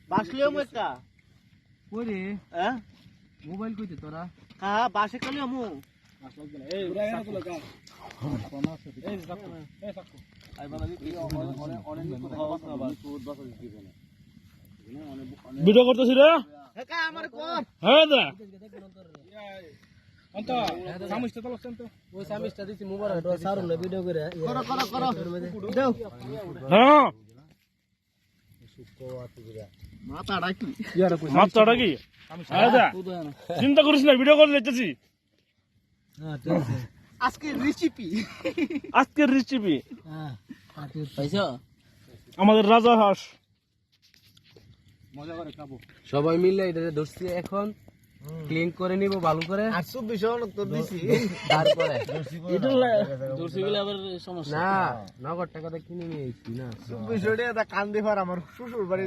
বাসলিও মু একটা কই রে হ্যাঁ মোবাইল কইতে তোরা হ্যাঁ বাসে কলিও মু এই পুরা এনে তো লাগা এই সাকু আই বাবা ভিডিও করতেছি রে একা আমার কর হ্যাঁ দা অন্ত সামিসটা তো লছন তো ওই সামিসটা দিছি মোবাইল তো সারুম না ভিডিও করে করো করো দাও হ্যাঁ মাথা ডাকি মাছটা কি হ্যাঁ দা চিন্তা করিস না ভিডিও করে দেখতেছি হ্যাঁ ঠিক আছে আজকে রেসিপি আজকের রেসিপি হ্যাঁ পয়সা আমাদের রাজা হাঁস মজা করে খাবো সবাই মিলে এটা ধরছি এখন ক্লিন করে নিব ভালো করে আর 24 তো দিছি তারপরে দর্শি গেলে আবার সমস্যা না নগদ টাকা কিনে নিয়ে আইছি না 24 টাকা কান দিবার আমার শ্বশুর বাড়ি